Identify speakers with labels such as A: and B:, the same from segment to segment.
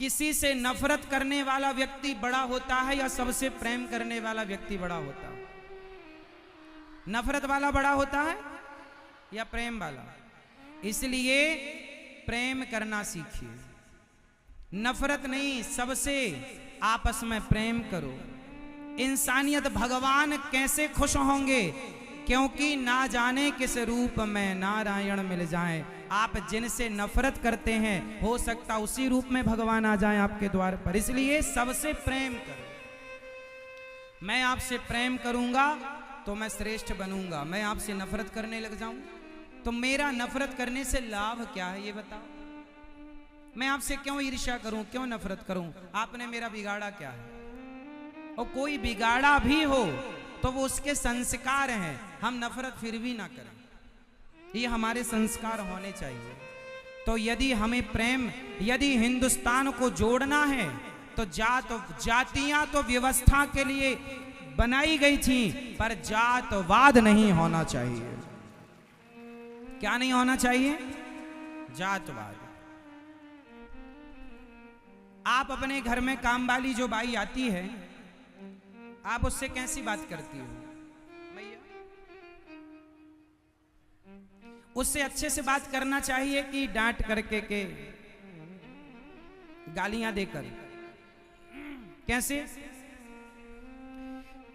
A: किसी से नफरत करने वाला व्यक्ति बड़ा होता है या सबसे प्रेम करने वाला व्यक्ति बड़ा होता है? नफरत वाला बड़ा होता है या प्रेम वाला? इसलिए प्रेम करना सीखिए, नफरत नहीं, सबसे आपस में प्रेम करो। इंसानियत भगवान कैसे खुश होंगे, क्योंकि ना जाने किस रूप में नारायण मिल जाए। आप जिनसे नफरत करते हैं हो सकता उसी रूप में भगवान आ जाए आपके द्वार पर। इसलिए सबसे प्रेम करो। मैं आपसे प्रेम करूंगा तो मैं श्रेष्ठ बनूंगा। मैं आपसे नफरत करने लग जाऊं तो मेरा नफरत करने से लाभ क्या है, ये बताओ। मैं आपसे क्यों ईर्ष्या करूं, क्यों नफरत करूं? आपने मेरा बिगाड़ा क्या है? और कोई बिगाड़ा भी हो तो वो उसके संस्कार हैं, हम नफरत फिर भी ना करें, ये हमारे संस्कार होने चाहिए। तो यदि हमें प्रेम, यदि हिंदुस्तान को जोड़ना है तो जातियां तो व्यवस्था के लिए बनाई गई थी, पर जातवाद नहीं होना चाहिए। क्या नहीं होना चाहिए? जातवाद। आप अपने घर में काम वाली जो बाई आती है, आप उससे कैसी बात करती हो? भैया, उससे अच्छे से बात करना चाहिए कि डांट करके के गालियां देकर? कैसे?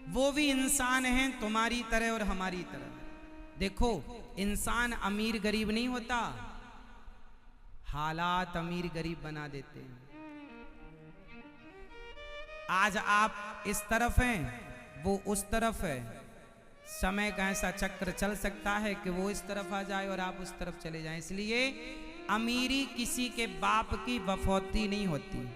A: वो भी इंसान हैं तुम्हारी तरह और हमारी तरह। देखो, इंसान अमीर गरीब नहीं होता, हालात अमीर गरीब बना देते हैं। आज आप इस तरफ हैं, वो उस तरफ है। समय का ऐसा चक्र चल सकता है कि वो इस तरफ आ जाए और आप उस तरफ चले जाएं। इसलिए अमीरी किसी के बाप की बफौती नहीं होती।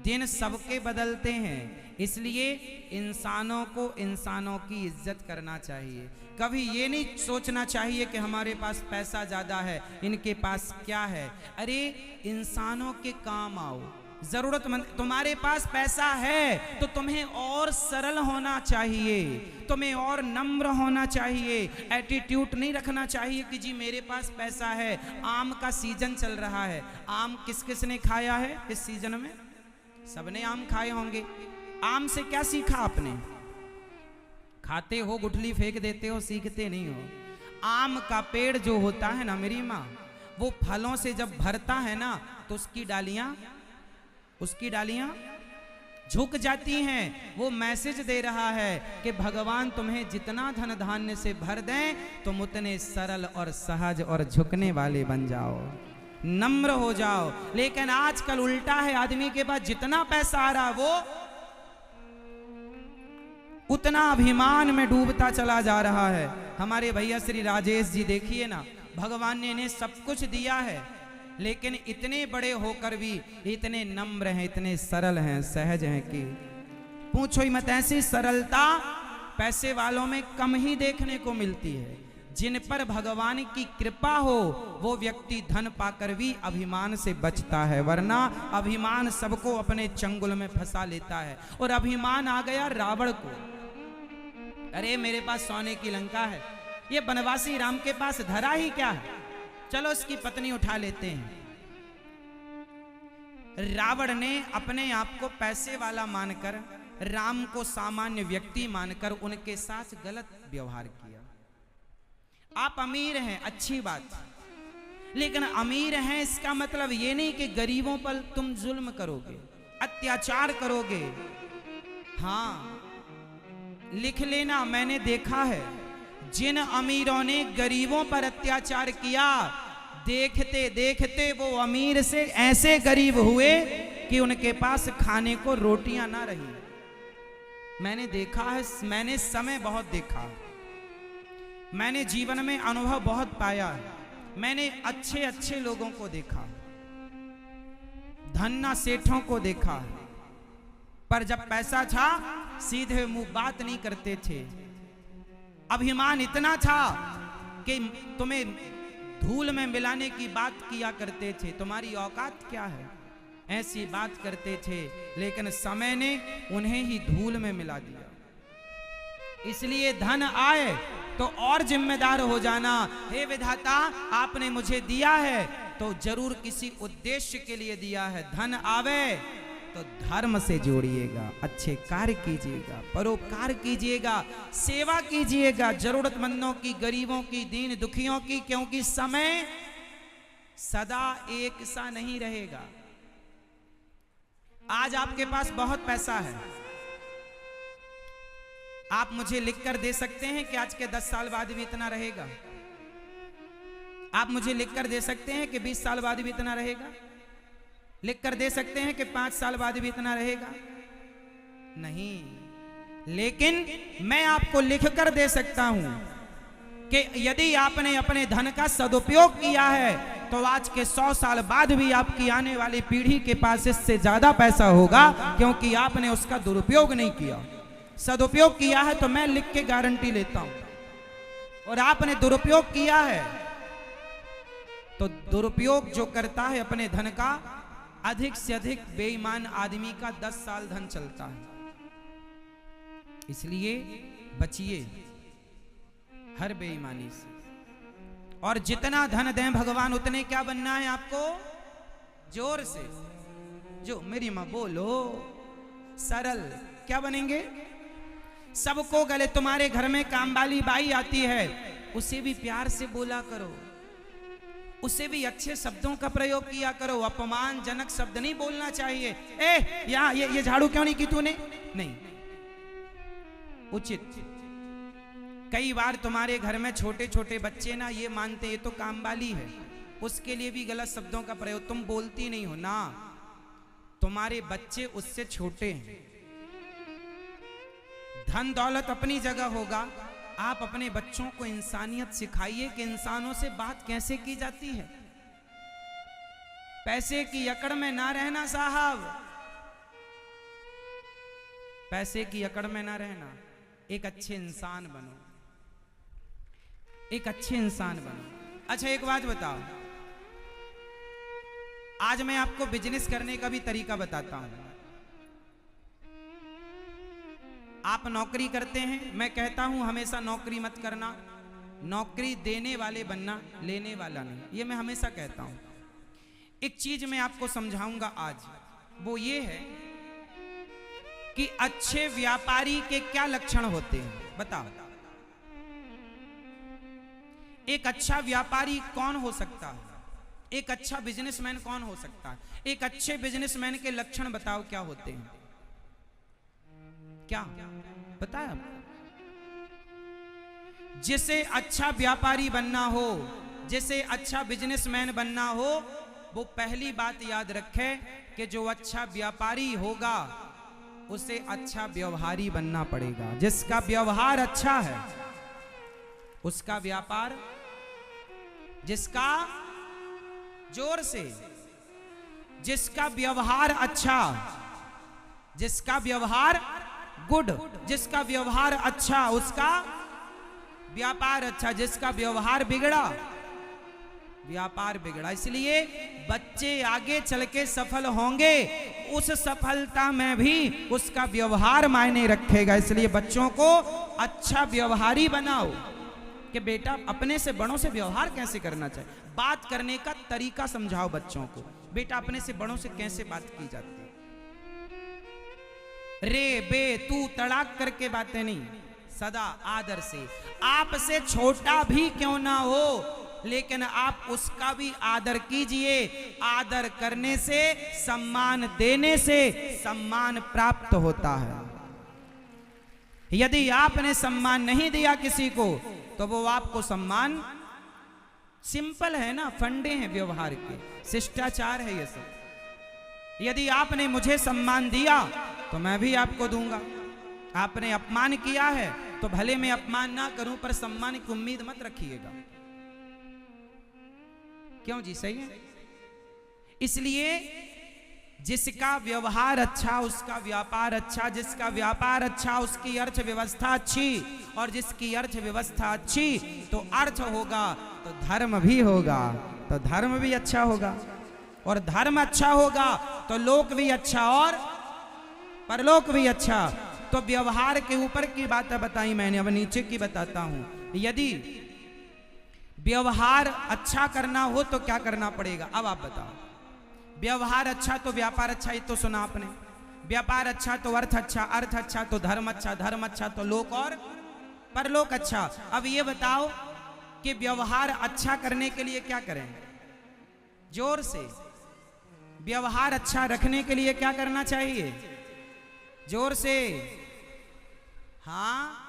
A: दिन सबके बदलते हैं, इसलिए इंसानों को इंसानों की इज्जत करना चाहिए। कभी ये नहीं सोचना चाहिए कि हमारे पास पैसा ज्यादा है, इनके पास क्या है। अरे इंसानों के काम आओ, जरूरतमंद। तुम्हारे पास पैसा है तो तुम्हें और सरल होना चाहिए, तुम्हें और नम्र होना चाहिए। एटीट्यूड नहीं रखना चाहिए कि जी मेरे पास पैसा है। आम का सीजन चल रहा है, आम किस किस ने खाया है इस सीजन में? सबने आम खाए होंगे। आम से क्या सीखा आपने? खाते हो, गुठली फेंक देते हो, सीखते नहीं हो। आम का पेड़ जो होता है ना मेरी माँ, वो फलों से जब भरता है ना तो उसकी डालियां झुक जाती हैं। वो मैसेज दे रहा है कि भगवान तुम्हें जितना धन धान्य से भर दें, तुम उतने सरल और सहज और झुकने वाले बन जाओ, नम्र हो जाओ। लेकिन आजकल उल्टा है, आदमी के पास जितना पैसा आ रहा वो उतना अभिमान में डूबता चला जा रहा है। हमारे भैया श्री राजेश जी देखिए ना, भगवान ने इन्हें सब कुछ दिया है, लेकिन इतने बड़े होकर भी इतने नम्र हैं, इतने सरल हैं, सहज हैं कि पूछो ही मत। ऐसी सरलता पैसे वालों में कम ही देखने को मिलती है। जिन पर भगवान की कृपा हो वो व्यक्ति धन पाकर भी अभिमान से बचता है, वरना अभिमान सबको अपने चंगुल में फंसा लेता है। और अभिमान आ गया रावण को। अरे मेरे पास सोने की लंका है, ये बनवासी राम के पास धरा ही क्या है, चलो इसकी पत्नी उठा लेते हैं। रावण ने अपने आप को पैसे वाला मानकर, राम को सामान्य व्यक्ति मानकर उनके साथ गलत व्यवहार किया। आप अमीर हैं, अच्छी बात, लेकिन अमीर हैं इसका मतलब ये नहीं कि गरीबों पर तुम जुल्म करोगे, अत्याचार करोगे। हाँ, लिख लेना, मैंने देखा है जिन अमीरों ने गरीबों पर अत्याचार किया, देखते देखते वो अमीर से ऐसे गरीब हुए कि उनके पास खाने को रोटियां ना रही। मैंने देखा है, मैंने समय बहुत देखा, मैंने जीवन में अनुभव बहुत पाया है। मैंने अच्छे अच्छे लोगों को देखा, धन्ना सेठों को देखा, पर जब पैसा था सीधे मुंह बात नहीं करते थे। अभिमान इतना था कि तुम्हें धूल में मिलाने की बात किया करते थे, तुम्हारी औकात क्या है, ऐसी बात करते थे। लेकिन समय ने उन्हें ही धूल में मिला दिया। इसलिए धन आए तो और जिम्मेदार हो जाना। हे विधाता, आपने मुझे दिया है, तो जरूर किसी उद्देश्य के लिए दिया है। धन आवे तो धर्म से जोड़िएगा, अच्छे कार्य कीजिएगा, परोपकार कीजिएगा, सेवा कीजिएगा, जरूरतमंदों की, गरीबों की, दीन दुखियों की, क्योंकि समय सदा एक सा नहीं रहेगा। आज आपके पास बहुत पैसा है, आप मुझे लिखकर दे सकते हैं कि आज के 10 साल बाद भी इतना रहेगा? आप मुझे लिखकर दे सकते हैं कि 20 साल बाद भी इतना रहेगा? लिखकर दे सकते हैं कि 5 साल बाद भी इतना रहेगा? नहीं, लेकिन मैं आपको लिखकर दे सकता हूं कि यदि आपने अपने धन का सदुपयोग किया है तो आज के 100 साल बाद भी आपकी आने वाली पीढ़ी के पास इससे ज्यादा पैसा होगा, क्योंकि आपने उसका दुरुपयोग नहीं किया। सदुपयोग किया है तो मैं लिख के गारंटी लेता हूं, और आपने दुरुपयोग किया है तो दुरुपयोग जो करता है अपने धन का, अधिक से अधिक बेईमान आदमी का 10 साल धन चलता है। इसलिए बचिए हर बेईमानी से, और जितना धन दें भगवान उतने क्या बनना है आपको? जोर से जो मेरी मां बोलो, सरल क्या बनेंगे? सबको गले, तुम्हारे घर में काम वाली बाई आती है, उसे भी प्यार से बोला करो, उसे भी अच्छे शब्दों का प्रयोग किया करो, अपमानजनक शब्द नहीं बोलना चाहिए। यहाँ ये झाड़ू क्यों नहीं की तूने? नहीं, उचित। कई बार तुम्हारे घर में छोटे छोटे बच्चे ना ये मानते ये तो काम वाली है, उसके लिए भी गलत शब्दों का प्रयोग, तुम बोलती नहीं हो ना, तुम्हारे बच्चे उससे छोटे हैं। धन दौलत अपनी जगह होगा, आप अपने बच्चों को इंसानियत सिखाइए कि इंसानों से बात कैसे की जाती है। पैसे की अकड़ में ना रहना साहब, पैसे की अकड़ में ना रहना, एक अच्छे इंसान बनो, एक अच्छे इंसान बनो। अच्छा एक बात बताओ, आज मैं आपको बिजनेस करने का भी तरीका बताता हूं। आप नौकरी करते हैं, मैं कहता हूं हमेशा नौकरी मत करना, नौकरी देने वाले बनना, लेने वाला नहीं, ये मैं हमेशा कहता हूं। एक चीज मैं आपको समझाऊंगा आज, वो ये है कि अच्छे व्यापारी के क्या लक्षण होते हैं, बताओ। एक अच्छा व्यापारी कौन हो सकता है? एक अच्छा बिजनेसमैन कौन हो सकता है? एक अच्छे बिजनेसमैन के लक्षण बताओ क्या होते हैं? क्या बताया आपको? जिसे अच्छा व्यापारी बनना हो, जिसे अच्छा बिजनेसमैन बनना हो, वो पहली बात याद रखे कि जो अच्छा व्यापारी होगा उसे अच्छा व्यवहारी बनना पड़ेगा। जिसका व्यवहार अच्छा है उसका व्यापार, जिसका जोर से, जिसका व्यवहार अच्छा, जिसका व्यवहार गुड, जिसका व्यवहार अच्छा उसका व्यापार अच्छा, जिसका व्यवहार बिगड़ा व्यापार बिगड़ा। इसलिए बच्चे आगे चल के सफल होंगे, उस सफलता में भी उसका व्यवहार मायने रखेगा। इसलिए बच्चों को अच्छा व्यवहारी बनाओ कि बेटा अपने से बड़ों से व्यवहार कैसे करना चाहिए, बात करने का तरीका समझाओ बच्चों को, बेटा अपने से बड़ों से कैसे बात की जाती है। रे बे तू तड़ाक करके बातें नहीं, सदा आदर से। आपसे छोटा भी क्यों ना हो लेकिन आप उसका भी आदर कीजिए। आदर करने से, सम्मान देने से सम्मान प्राप्त होता है। यदि आपने सम्मान नहीं दिया किसी को तो वो आपको सम्मान, सिंपल है ना, फंडे हैं व्यवहार के, शिष्टाचार है ये सब। यदि आपने मुझे सम्मान दिया तो मैं भी आपको दूंगा। आपने अपमान किया है तो भले मैं अपमान ना करूं पर सम्मान की उम्मीद मत रखिएगा। क्यों जी, सही है। इसलिए जिसका व्यवहार अच्छा उसका व्यापार अच्छा, जिसका व्यापार अच्छा उसकी अर्थव्यवस्था अच्छी, और जिसकी अर्थव्यवस्था अच्छी तो अर्थ होगा तो धर्म भी होगा, तो धर्म भी अच्छा होगा, और धर्म अच्छा होगा तो लोक भी अच्छा और परलोक भी अच्छा। तो व्यवहार के ऊपर की बातें बताई मैंने, अब नीचे की बताता हूं। यदि व्यवहार अच्छा करना हो तो क्या करना पड़ेगा? अब आप बताओ। व्यवहार अच्छा तो व्यापार अच्छा, ये तो सुना आपने। व्यापार अच्छा तो अर्थ अच्छा, अर्थ अच्छा तो धर्म अच्छा, धर्म अच्छा तो लोक और परलोक अच्छा। अब ये बताओ कि व्यवहार अच्छा करने के लिए क्या करें? जोर से। व्यवहार अच्छा रखने के लिए क्या करना चाहिए? जोर से। हाँ,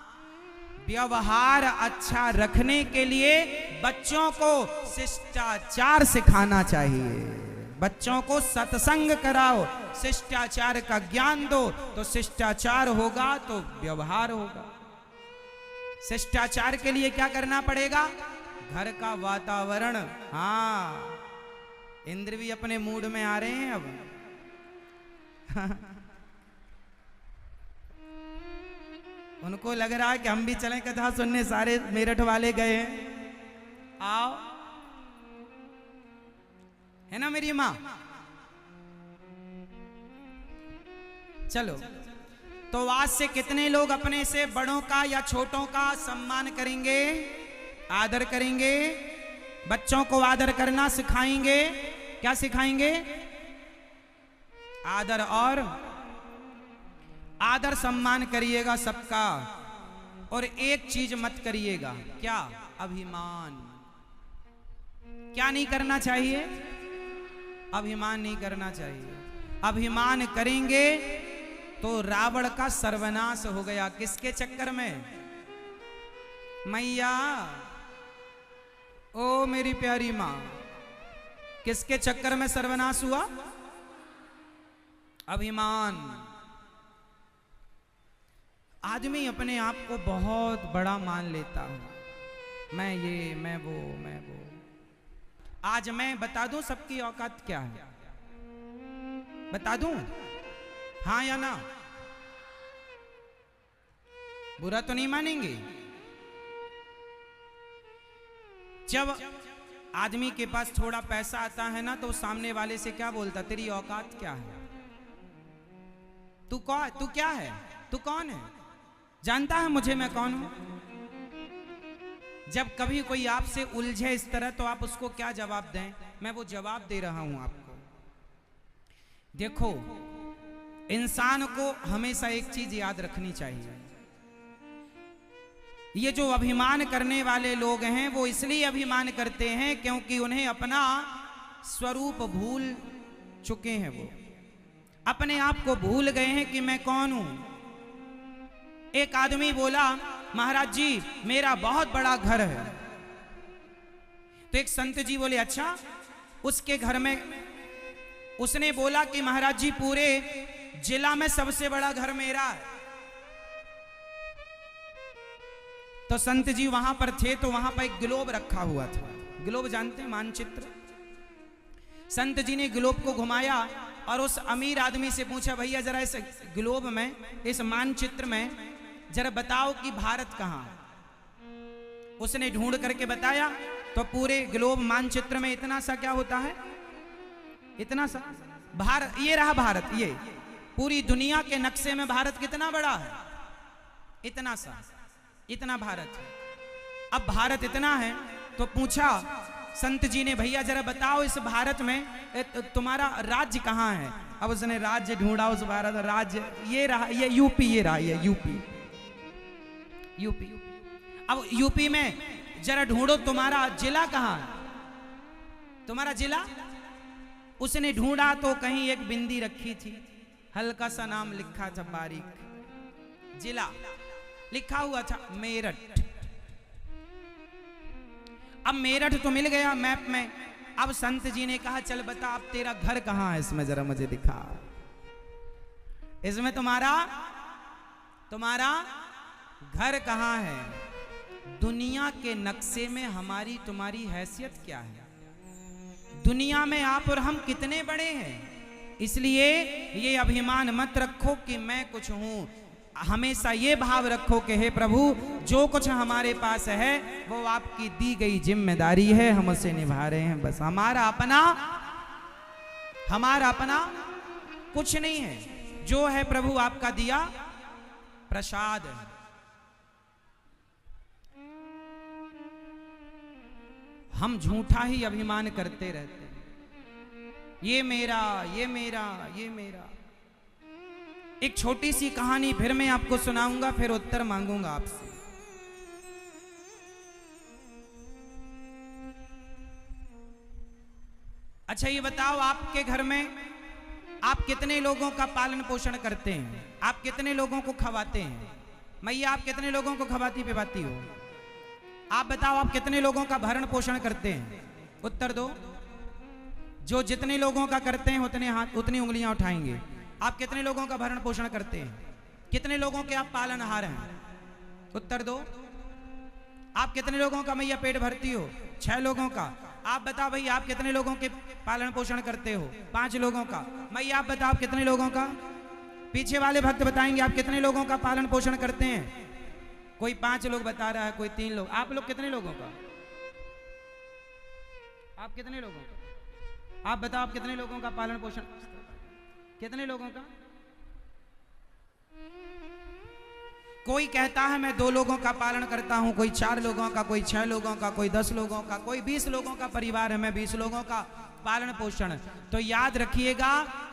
A: व्यवहार अच्छा रखने के लिए बच्चों को शिष्टाचार सिखाना चाहिए। बच्चों को सत्संग कराओ, शिष्टाचार का ज्ञान दो, तो शिष्टाचार होगा तो व्यवहार होगा। शिष्टाचार के लिए क्या करना पड़ेगा? घर का वातावरण। हाँ, इंद्र भी अपने मूड में आ रहे हैं अब। उनको लग रहा है कि हम भी चलें कथा सुनने, सारे मेरठ वाले गए हैं, आओ। है ना मेरी माँ? चलो, तो आज से कितने लोग अपने से बड़ों का या छोटों का सम्मान करेंगे, आदर करेंगे? बच्चों को आदर करना सिखाएंगे। क्या सिखाएंगे? आदर। और आदर सम्मान करिएगा सबका, और एक चीज मत करिएगा। क्या? अभिमान। क्या नहीं करना चाहिए? अभिमान नहीं करना चाहिए। अभिमान करेंगे तो रावण का सर्वनाश हो गया। किसके चक्कर में? मैया, ओ मेरी प्यारी मां, किसके चक्कर में सर्वनाश हुआ? अभिमान। आदमी अपने आप को बहुत बड़ा मान लेता है। मैं ये, मैं वो, मैं वो। आज मैं बता दूं सबकी औकात क्या है? बता दूं? हाँ या ना? बुरा तो नहीं मानेंगे? जब आदमी के पास थोड़ा पैसा आता है ना, तो सामने वाले से क्या बोलता? तेरी औकात क्या है? तू कौन? तू क्या है? तू कौन है? जानता है मुझे मैं कौन हूं? जब कभी कोई आपसे उलझे इस तरह, तो आप उसको क्या जवाब दें? मैं वो जवाब दे रहा हूं आपको। देखो, इंसान को हमेशा एक चीज याद रखनी चाहिए। ये जो अभिमान करने वाले लोग हैं, वो इसलिए अभिमान करते हैं क्योंकि उन्हें अपना स्वरूप भूल चुके हैं। वो अपने आप को भूल गए हैं कि मैं कौन हूं। एक आदमी बोला, महाराज जी मेरा बहुत बड़ा घर है। तो एक संत जी बोले, अच्छा? उसके घर में उसने बोला कि महाराज जी पूरे जिला में सबसे बड़ा घर मेरा है। तो संत जी वहां पर थे, तो वहां पर एक ग्लोब रखा हुआ था। ग्लोब जानते हैं? मानचित्र। संत जी ने ग्लोब को घुमाया और उस अमीर आदमी से पूछा, भैया जरा इस ग्लोब में, इस मानचित्र में जरा बताओ कि भारत कहां है। उसने ढूंढ करके बताया, तो पूरे ग्लोब मानचित्र में इतना सा क्या होता है? इतना सा भारत। ये रहा भारत। ये पूरी दुनिया के नक्शे में भारत कितना बड़ा है? इतना सा, इतना भारत है। अब भारत इतना है, तो पूछा संत जी ने, भैया जरा बताओ इस भारत में तुम्हारा राज्य कहां है? अब उसने राज्य ढूंढा उस भारत। राज्य ये रहा, ये यूपी। ये रहा, ये यूपी। यूपी। अब यूपी में जरा ढूंढो तुम्हारा जिला कहां है? तुम्हारा जिला? उसने ढूंढा तो कहीं एक बिंदी रखी थी, हल्का सा नाम लिखा था, बारीक जिला लिखा हुआ था, मेरठ। अब मेरठ तो मिल गया मैप में। अब संत जी ने कहा, चल बता अब तेरा घर कहां है, इसमें जरा मुझे दिखा। इसमें तुम्हारा घर कहां है? दुनिया के नक्शे में हमारी तुम्हारी हैसियत क्या है? दुनिया में आप और हम कितने बड़े हैं? इसलिए ये अभिमान मत रखो कि मैं कुछ हूं। हमेशा ये भाव रखो कि हे प्रभु, जो कुछ हमारे पास है वो आपकी दी गई जिम्मेदारी है, हम उसे निभा रहे हैं। बस हमारा अपना कुछ नहीं है। जो है प्रभु आपका दिया प्रसाद है। हम झूठा ही अभिमान करते रहते हैं, ये मेरा, ये मेरा, ये मेरा। एक छोटी सी कहानी फिर मैं आपको सुनाऊंगा, फिर उत्तर मांगूंगा आपसे। अच्छा ये बताओ, आपके घर में आप कितने लोगों का पालन पोषण करते हैं? आप कितने लोगों को खवाते हैं? मैया आप कितने लोगों को खवाती पिवाती हो? आप बताओ, आप कितने लोगों का भरण पोषण करते हैं? उत्तर दो। जो जितने लोगों का करते हैं उतने हाथ, उतनी उंगलियां उठाएंगे। आप कितने लोगों का भरण पोषण करते हैं? कितने लोगों के आप पालनहार हैं? उत्तर दो। आप कितने लोगों का मैया पेट भरती हो? 6 लोगों का। आप बताओ भाई, आप कितने लोगों के पालन पोषण करते हो? 5 लोगों का। मैया आप बताओ, आप कितने लोगों का? पीछे वाले भक्त बताएंगे आप कितने लोगों का पालन पोषण करते हैं। कोई 5 लोग बता रहा है, कोई 3 लोग। आप लोग कितने लोगों का? आप कितने लोगों का? आप बताओ, आप कितने लोगों का पालन पोषण, कितने लोगों का? कोई कहता है मैं 2 लोगों का पालन करता हूं, कोई 4 लोगों का, कोई 6 लोगों का, कोई 10 लोगों का, कोई 20 लोगों का परिवार है, मैं 20 लोगों का पालन पोषण। तो याद रखिएगा,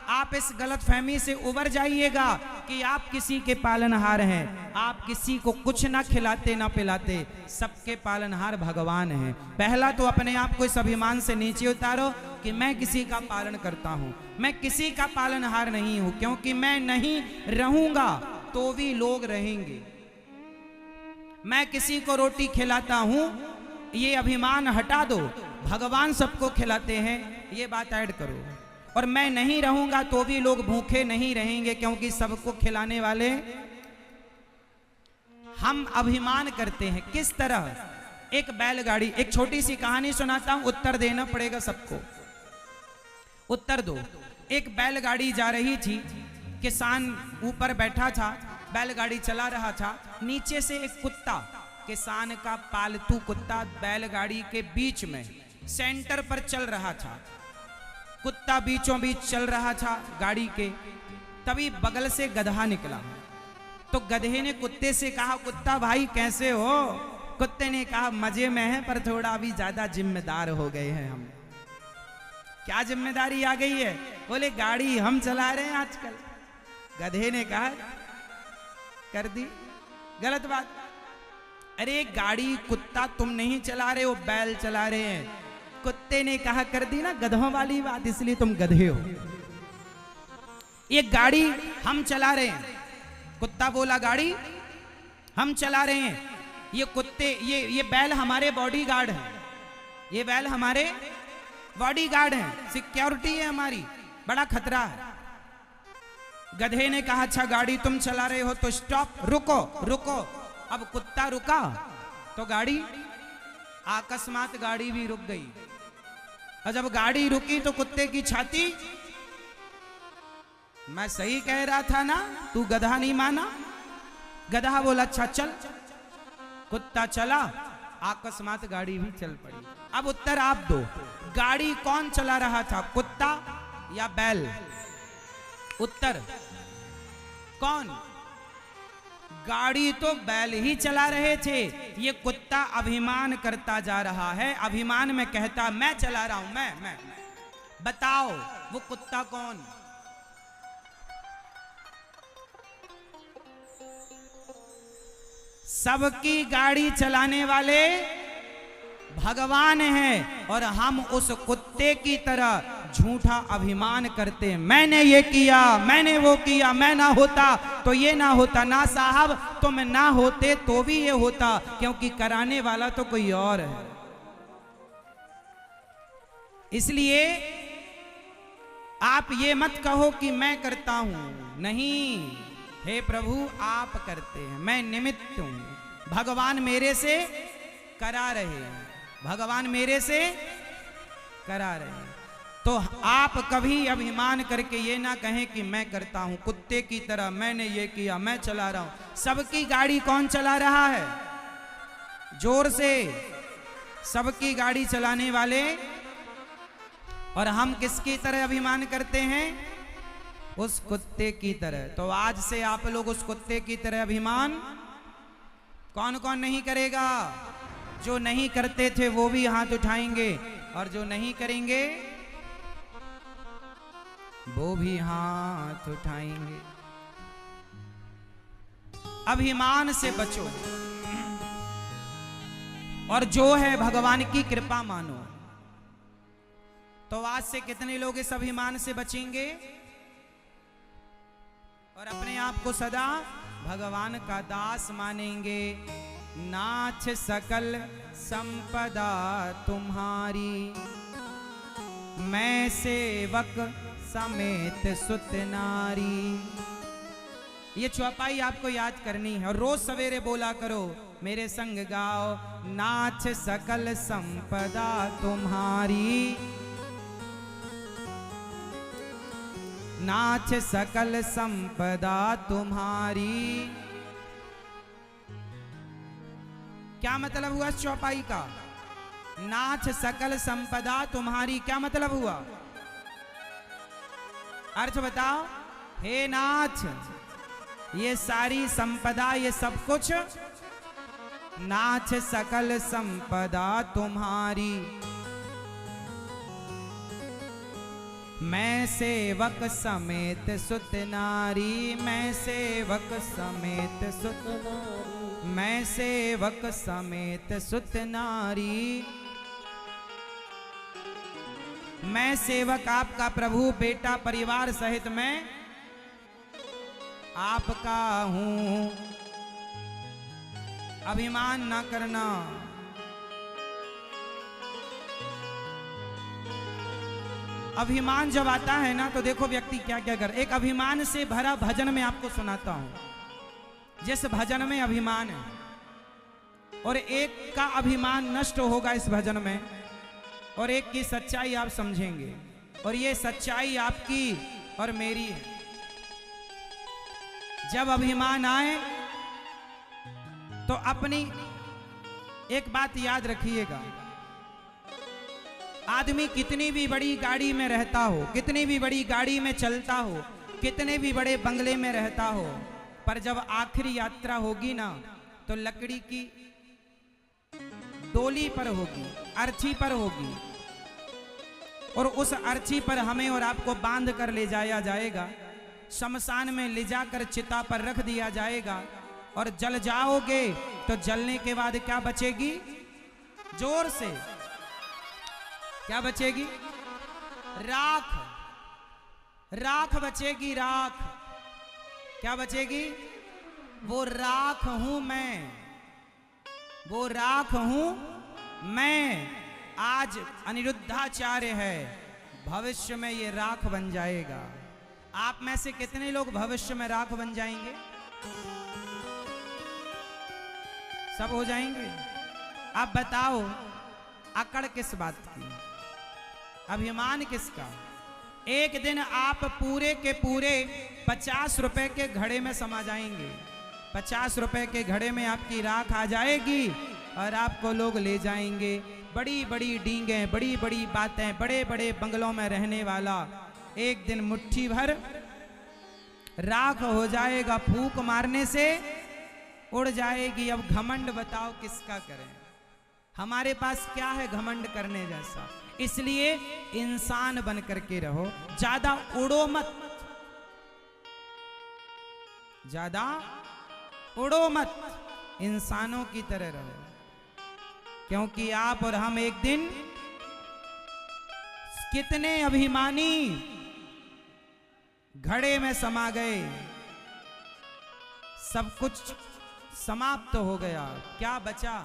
A: आप इस गलतफहमी से उबर जाइएगा कि आप किसी के पालनहार हैं। आप किसी को कुछ ना खिलाते ना पिलाते, सबके पालनहार भगवान हैं। पहला तो अपने आप को इस अभिमान से नीचे उतारो कि मैं किसी का पालन करता हूं। मैं किसी का पालनहार नहीं हूं, क्योंकि मैं नहीं रहूंगा तो भी लोग रहेंगे। मैं किसी को रोटी खिलाता हूं, ये अभिमान हटा दो। भगवान सबको खिलाते हैं, ये बात ऐड करो। और मैं नहीं रहूंगा तो भी लोग भूखे नहीं रहेंगे, क्योंकि सबको खिलाने वाले हम अभिमान करते हैं। किस तरह? एक बैलगाड़ी, एक छोटी सी कहानी सुनाता हूं, उत्तर देना पड़ेगा सबको। उत्तर दो। एक बैलगाड़ी जा रही थी, किसान ऊपर बैठा था, बैलगाड़ी चला रहा था। नीचे से एक कुत्ता, किसान का पालतू कुत्ता, बैलगाड़ी के बीच में सेंटर पर चल रहा था। कुत्ता बीचों बीच चल रहा था गाड़ी के। तभी बगल से गधा निकला। तो गधे ने कुत्ते से कहा, कुत्ता भाई कैसे हो? कुत्ते ने कहा, मजे में है, पर थोड़ा अभी ज्यादा जिम्मेदार हो गए हैं हम। क्या जिम्मेदारी आ गई है? बोले गाड़ी हम चला रहे हैं आजकल। गधे ने कहा, कर दी गलत बात। अरे गाड़ी कुत्ता तुम नहीं चला रहे हो, बैल चला रहे हैं। कुत्ते ने कहा, कर दी ना गधों वाली बात, इसलिए तुम गधे हो। ये गाड़ी हम चला रहे हैं। कुत्ता बोला, गाड़ी हम चला रहे हैं। ये कुत्ते, ये बैल हमारे बॉडीगार्ड हैं। ये बैल हमारे बॉडीगार्ड हैं, सिक्योरिटी है हमारी, बड़ा खतरा है। गधे ने कहा, अच्छा गाड़ी तुम चला रहे हो तो स्टॉप, रुको रुको। अब कुत्ता रुका तो गाड़ी, अकस्मात गाड़ी भी रुक गई। और जब गाड़ी रुकी तो कुत्ते की छाती, मैं सही कह रहा था ना, तू गधा नहीं माना। गधा बोला, अच्छा चल। कुत्ता चला, अकस्मात गाड़ी भी चल पड़ी। अब उत्तर आप दो, गाड़ी कौन चला रहा था, कुत्ता या बैल? उत्तर कौन? गाड़ी तो बैल ही चला रहे थे। ये कुत्ता अभिमान करता जा रहा है, अभिमान में कहता मैं चला रहा हूं, मैं। बताओ वो कुत्ता कौन? सबकी गाड़ी चलाने वाले भगवान हैं, और हम उस कुत्ते की तरह झूठा अभिमान करते हैं। मैंने ये किया, मैंने वो किया, मैं ना होता तो ये ना होता। ना साहब, तुम ना होते तो भी ये होता, क्योंकि कराने वाला तो कोई और है। इसलिए आप ये मत कहो कि मैं करता हूं, नहीं। हे प्रभु आप करते हैं, मैं निमित्त हूं। भगवान मेरे से करा रहे हैं, भगवान मेरे से करा रहे हैं। तो आप कभी अभिमान करके ये ना कहें कि मैं करता हूं, कुत्ते की तरह मैंने ये किया, मैं चला रहा हूं। सबकी गाड़ी कौन चला रहा है? जोर से, सबकी गाड़ी चलाने वाले। और हम किसकी तरह अभिमान करते हैं? उस कुत्ते की तरह। तो आज से आप लोग उस कुत्ते की तरह अभिमान कौन कौन नहीं करेगा? जो नहीं करते थे वो भी हाथ उठाएंगे, और जो नहीं करेंगे वो भी हाथ उठाएंगे। अभिमान से बचो, और जो है भगवान की कृपा मानो। तो आज से कितने लोग इस अभिमान से बचेंगे और अपने आप को सदा भगवान का दास मानेंगे। नाथ सकल संपदा तुम्हारी, मैं सेवक समेत सुत नारी। ये चौपाई आपको याद करनी है और रोज सवेरे बोला करो, मेरे संग गाओ। नाथ सकल संपदा तुम्हारी, नाथ सकल संपदा तुम्हारी। क्या मतलब हुआ इस चौपाई का? नाथ सकल संपदा तुम्हारी, क्या मतलब हुआ? अर्थ बताओ। हे नाथ, ये सारी संपदा, ये सब कुछ नाथ सकल संपदा तुम्हारी, मैं सेवक समेत सुत नारी, मैं सेवक समेत सुत नारी, मैं सेवक समेत सुत नारी। मैं सेवक आपका प्रभु, बेटा परिवार सहित मैं आपका हूं। अभिमान ना करना। अभिमान जब आता है ना तो देखो व्यक्ति क्या क्या कर। एक अभिमान से भरा भजन में आपको सुनाता हूं। जिस भजन में अभिमान है और एक का अभिमान नष्ट होगा इस भजन में, और एक की सच्चाई आप समझेंगे, और ये सच्चाई आपकी और मेरी है। जब अभिमान आए तो अपनी एक बात याद रखिएगा, आदमी कितनी भी बड़ी गाड़ी में रहता हो, कितनी भी बड़ी गाड़ी में चलता हो, कितने भी बड़े बंगले में रहता हो, पर जब आखिरी यात्रा होगी ना तो लकड़ी की डोली पर होगी, अर्थी पर होगी, और उस अर्थी पर हमें और आपको बांध कर ले जाया जाएगा। शमशान में ले जाकर चिता पर रख दिया जाएगा, और जल जाओगे तो जलने के बाद क्या बचेगी? जोर से क्या बचेगी? राख। राख बचेगी, राख। क्या बचेगी? वो राख हूं मैं, वो राख हूं मैं। आज अनिरुद्धाचार्य है, भविष्य में ये राख बन जाएगा। आप में से कितने लोग भविष्य में राख बन जाएंगे? सब हो जाएंगे। आप बताओ, अकड़ किस बात की? अभिमान किसका? एक दिन आप पूरे के पूरे 50 रुपए के घड़े में समा जाएंगे। 50 रुपए के घड़े में आपकी राख आ जाएगी और आपको लोग ले जाएंगे। बड़ी बड़ी डींगे, बड़ी बड़ी बातें, बड़े बड़े बंगलों में रहने वाला एक दिन मुट्ठी भर राख हो जाएगा, फूंक मारने से उड़ जाएगी। अब घमंड बताओ किसका करें? हमारे पास क्या है घमंड करने जैसा? इसलिए इंसान बन करके रहो, ज्यादा उड़ो मत, ज्यादा उड़ो मत, इंसानों की तरह रहो। क्योंकि आप और हम एक दिन, कितने अभिमानी घड़े में समा गए, सब कुछ समाप्त हो गया, क्या बचा?